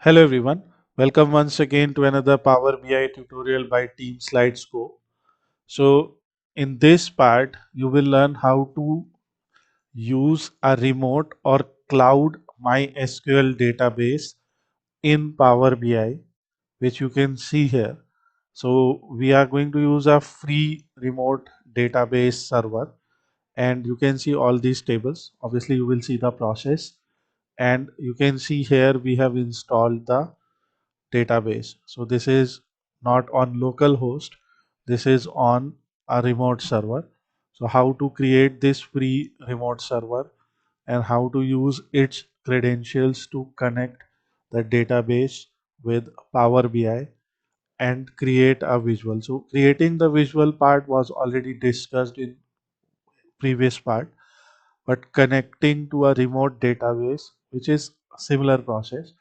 Hello everyone, welcome once again to another Power BI tutorial by Team SlideScope. So in this part, you will learn how to use a remote or cloud MySQL database in Power BI, which you can see here. So we are going to use a free remote database server, and you can see all these tables. Obviously, you will see the process, and you can see here we have installed the database. So this is not on local host, this is on a remote server. So how to create this free remote server and how to use its credentials to connect the database with Power BI and create a visual. So creating the visual part was already discussed in previous part, but connecting to a remote database, which is a similar process,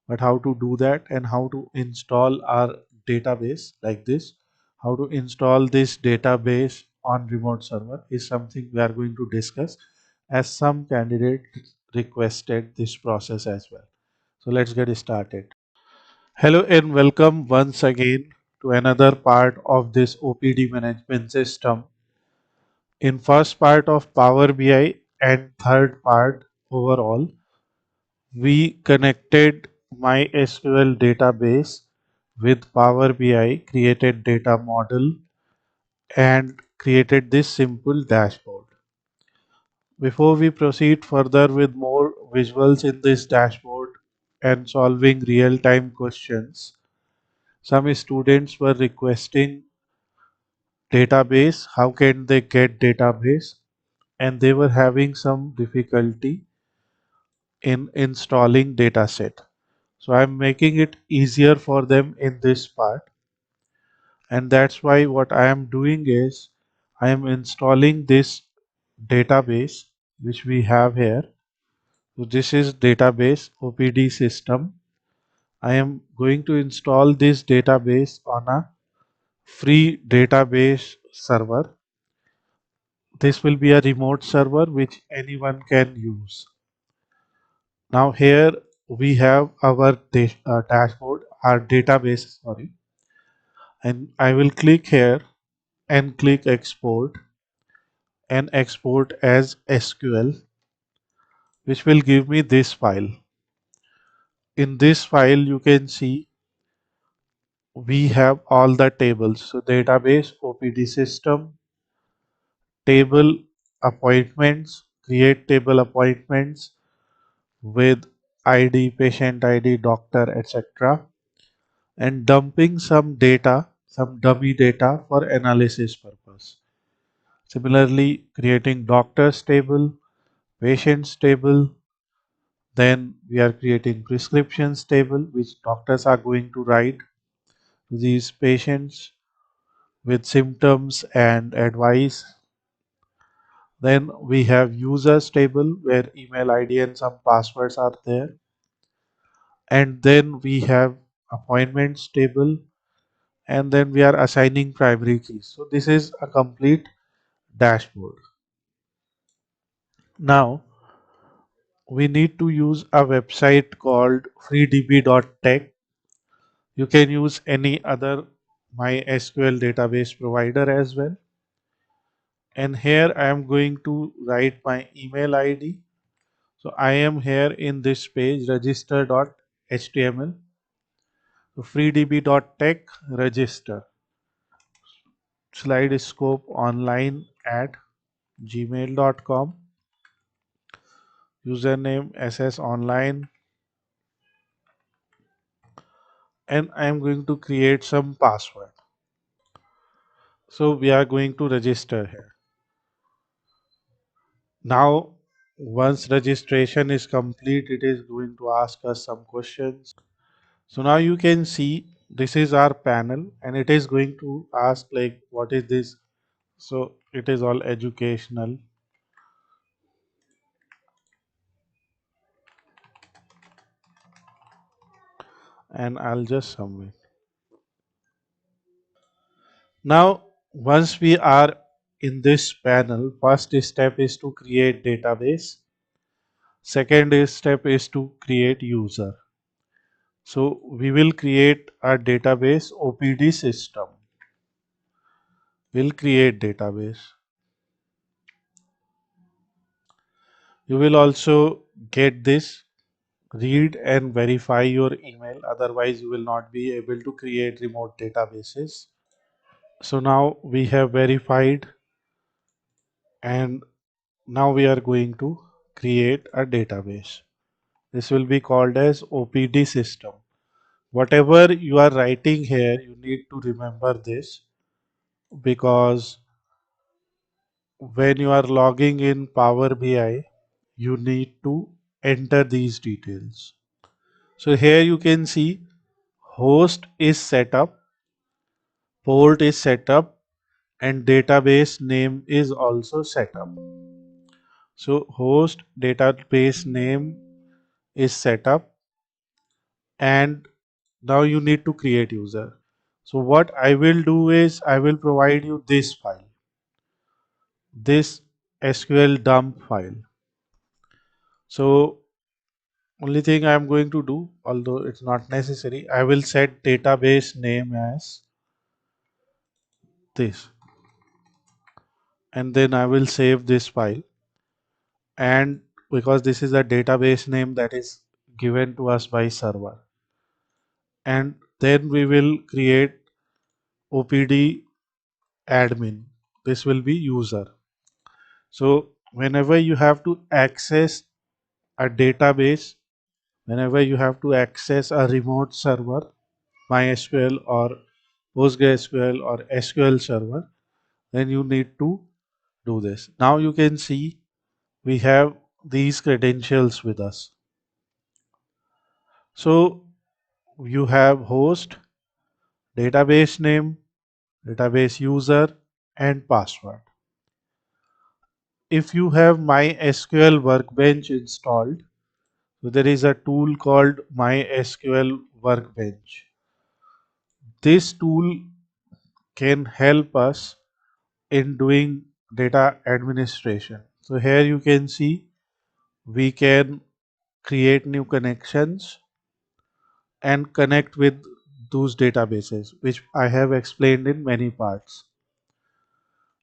but how to do that and how to install our database like this, how to install this database on remote server is something we are going to discuss, as some candidate requested this process as well. So let's get started. Hello and welcome once again to another part of this OPD management system. In first part of Power BI and third part overall, we connected MySQL database with Power BI, created data model, and created this simple dashboard. Before we proceed further with more visuals in this dashboard and solving real-time questions, some students were requesting database, how can they get database, and they were having some difficulty in installing dataset. So I'm making it easier for them in this part, and that's why what I am doing is I am installing this database which we have here. So this is database OPD system. I am going to install this database on a free database server. This will be a remote server which anyone can use. Now here we have our dashboard, our database, sorry, and I will click here and click export and export as SQL, which will give me this file. In this file you can see we have all the tables. So database, OPD system, table appointments, create table appointments with ID, patient ID, doctor, etc. and dumping some data, some dummy data for analysis purpose. Similarly, creating doctors table, patients table, then we are creating prescriptions table which doctors are going to write to these patients with symptoms and advice. Then we have users table where email ID and some passwords are there. And then we have appointments table, and then we are assigning primary keys. So this is a complete dashboard. Now we need to use a website called freedb.tech. You can use any other MySQL database provider as well. And here I am going to write my email ID. So I am here in this page register.html. So freedb.tech register slidescope online at gmail.com, username ss online, and I am going to create some password. So we are going to register here. Now, once registration is complete, it is going to ask us some questions. So now you can see this is our panel and it is going to ask like what is this. So it is all educational, and I'll just submit. Now once we are in this panel, first step is to create database. Second step is to create user. So we will create a database OPD system. We'll create database. You will also get this read and verify your email, otherwise you will not be able to create remote databases. So now we have verified, and now we are going to create a database. This will be called as OPD system. Whatever you are writing here, you need to remember this, because when you are logging in Power BI, you need to enter these details. So here you can see host is set up, port is set up, and database name is also set up. So host database name is set up, and now you need to create user. So what I will do is I will provide you this file, this SQL dump file. So only thing I am going to do, although it's not necessary, I will set database name as this, and then I will save this file. And because this is a database name that is given to us by server, and then we will create OPD admin. This will be user. So whenever you have to access a database, whenever you have to access a remote server, MySQL or PostgreSQL or SQL server, then you need to do this. Now you can see we have these credentials with us. So you have host, database name, database user, and password. If you have MySQL Workbench installed, so there is a tool called MySQL Workbench. This tool can help us in doing data administration. So here you can see we can create new connections and connect with those databases, which I have explained in many parts.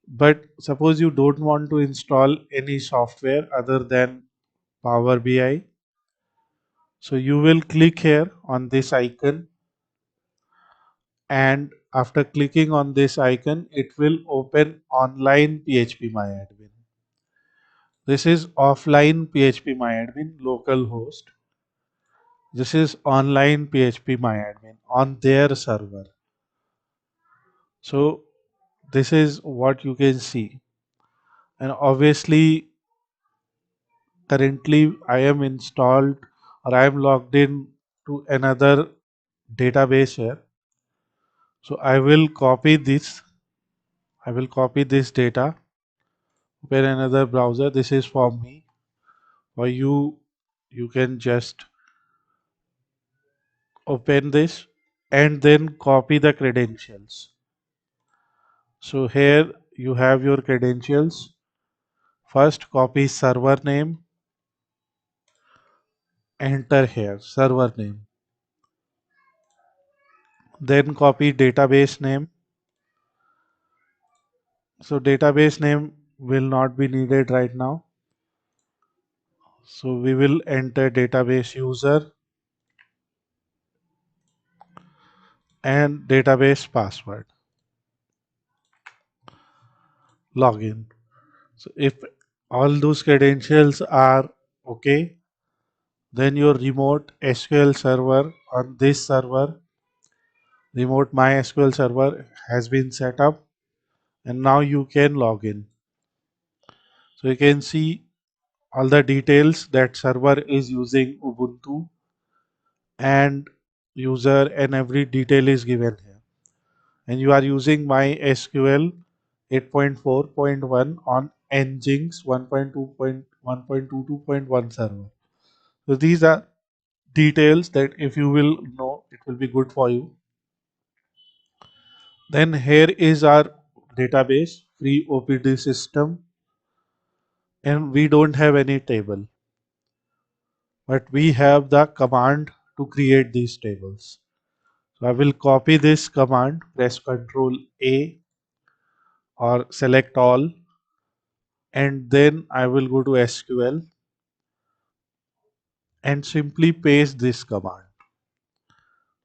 But suppose you don't want to install any software other than Power BI. So you will click here on this icon, and after clicking on this icon, it will open online PHP MyAdmin. This is offline PHP MyAdmin localhost. This is online PHP MyAdmin on their server. So this is what you can see. And obviously, currently I am installed, or I am logged in to another database here. So I will copy this. I will copy this data. Open another browser. This is for me. For you, you can just open this and then copy the credentials. So here you have your credentials. First copy server name, enter here server name. Then copy database name. So database name will not be needed right now. So we will enter database user and database password. Login. So if all those credentials are okay, then your remote SQL server on this server, remote MySQL server has been set up, and now you can log in. So you can see all the details that server is using Ubuntu, and user and every detail is given here. And you are using MySQL 8.4.1 on Nginx 1.2.1.22.1 server. So these are details that if you will know, it will be good for you. Then here is our database, free OPD system, and we don't have any table, but we have the command to create these tables. So I will copy this command, press Ctrl A or select all, and then I will go to SQL and simply paste this command.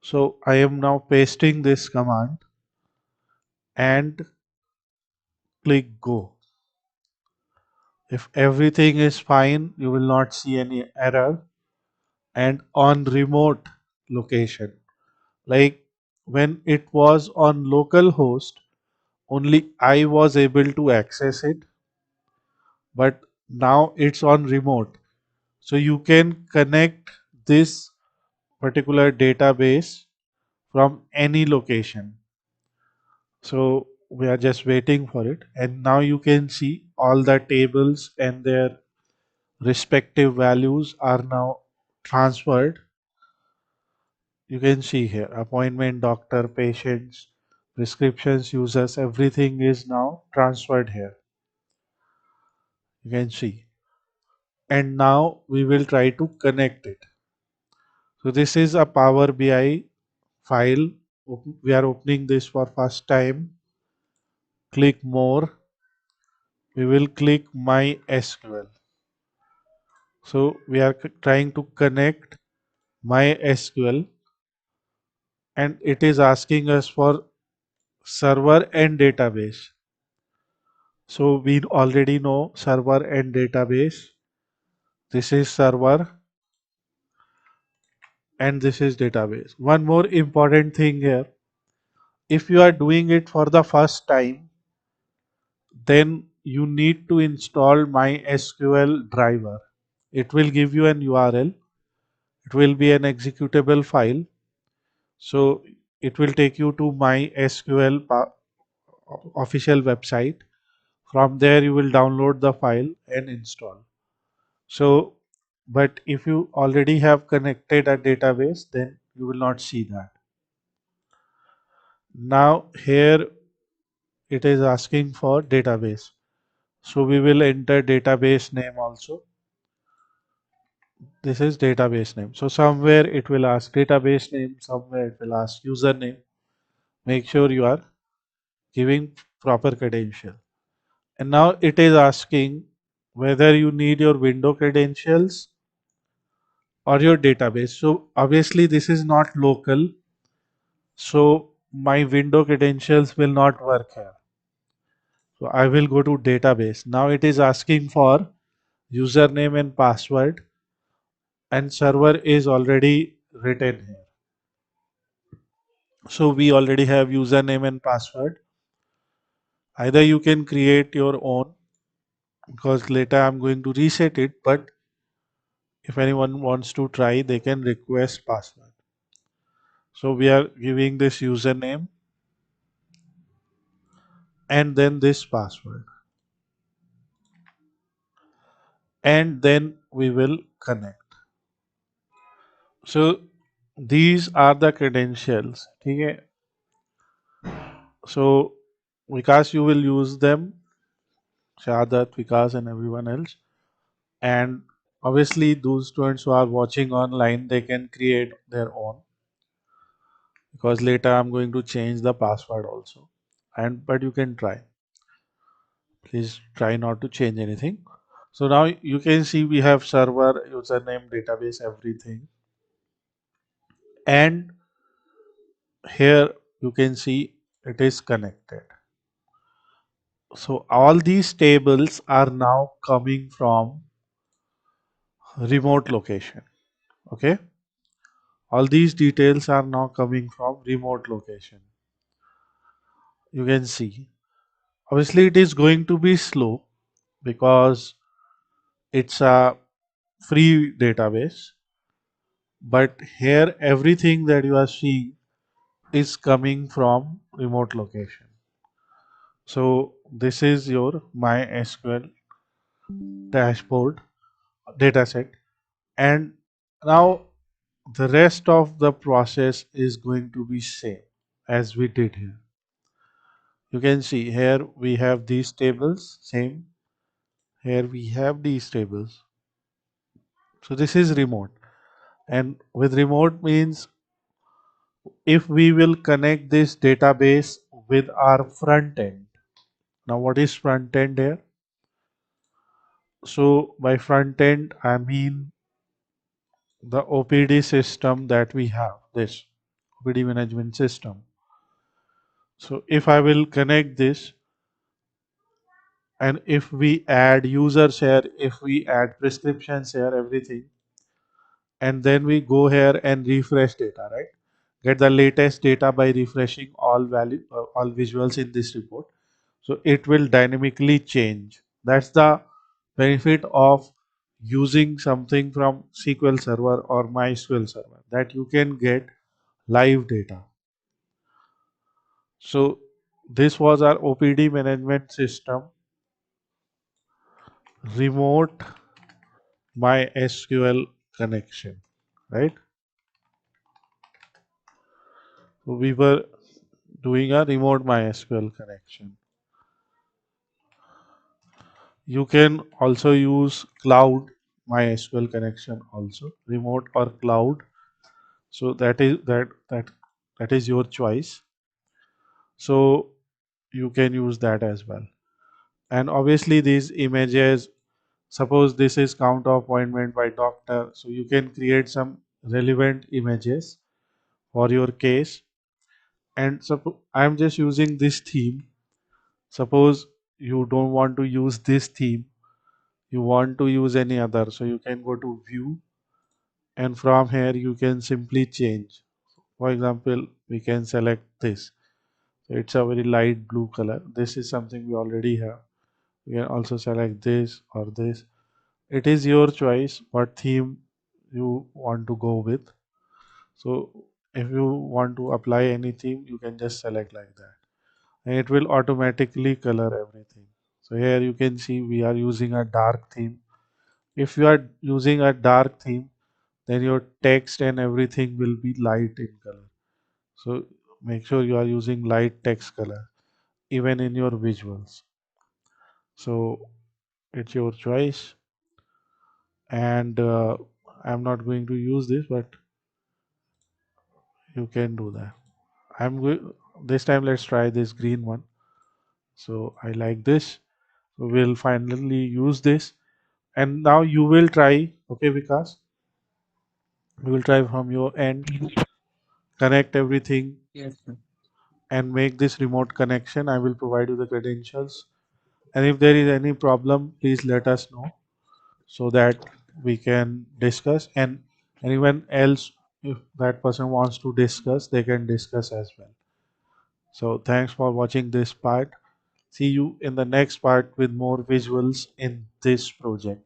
So I am now pasting this command and click go. If everything is fine, you will not see any error. And on remote location, like when it was on local host, only I was able to access it, but now it's on remote. So you can connect this particular database from any location. So we are just waiting for it, and now you can see all the tables and their respective values are now transferred. You can see here appointment, doctor, patients, prescriptions, users, everything is now transferred here. You can see. And now we will try to connect it. So this is a Power BI file. We are opening this for first time. Click more. We will click my SQL. So we are trying to connect my SQL, and it is asking us for server and database. So we already know server and database. This is server and this is database. One more important thing here. If you are doing it for the first time, then you need to install MySQL driver. It will give you an URL. It will be an executable file. So it will take you to MySQL official website. From there you will download the file and install. So, but if you already have connected a database, then you will not see that. Now here it is asking for database. So we will enter database name also. This is database name. So somewhere it will ask database name, somewhere it will ask username. Make sure you are giving proper credential. And now it is asking whether you need your window credentials or your database. So obviously this is not local. So my window credentials will not work here. So I will go to database. Now it is asking for username and password, and server is already written here. So we already have username and password. Either you can create your own, because later I'm going to reset it, but if anyone wants to try, they can request password. So we are giving this username and then this password, and then we will connect. So these are the credentials. Okay? So Vikas, you will use them, Shahadat, Vikas, and everyone else. And obviously, those students who are watching online, they can create their own, because later I'm going to change the password also. And but you can try. Please try not to change anything. So now you can see we have server, username, database, everything. And here you can see it is connected. So all these tables are now coming from remote location. Okay. All these details are now coming from remote location. You can see. Obviously it is going to be slow because it's a free database. But here everything that you are seeing is coming from remote location. So this is your MySQL dashboard dataset, and now the rest of the process is going to be same as we did here. You can see here we have these tables, same. Here we have these tables. So this is remote. And with remote means if we will connect this database with our front end. Now, what is front end here? So, by front end, I mean the OPD system that we have, this OPD management system. So, if I will connect this, and if we add users here, if we add prescriptions here, everything, and then we go here and refresh data, right? Get the latest data by refreshing all visuals in this report. So it will dynamically change. That's the benefit of using something from SQL Server or MySQL Server, that you can get live data. So this was our OPD management system, remote MySQL connection, right? So we were doing a remote MySQL connection. You can also use cloud MySQL connection also, remote or cloud. So that is your choice. So you can use that as well. And obviously these images, suppose this is count of appointment by doctor, so you can create some relevant images for your case. And I'm just using this theme. Suppose you don't want to use this theme, you want to use any other, so you can go to view, and from here you can simply change. For example, we can select this. So it's a very light blue color. This is something we already have. You can also select this or this. It is your choice what theme you want to go with. So if you want to apply any theme, you can just select like that. And it will automatically color everything. So here you can see we are using a dark theme. If you are using a dark theme, then your text and everything will be light in color. So make sure you are using light text color even in your visuals. So it's your choice, and I'm not going to use this, but you can do that. I'm going this time. Let's try this green one. So I like this. So we'll finally use this, and now you will try. Okay, Vikas, you will try from your end, connect everything, Yes, sir. and make this remote connection. I will provide you the credentials, and if there is any problem, please let us know so that we can discuss, and anyone else, if that person wants to discuss, they can discuss as well. So thanks for watching this part. See you in the next part with more visuals in this project.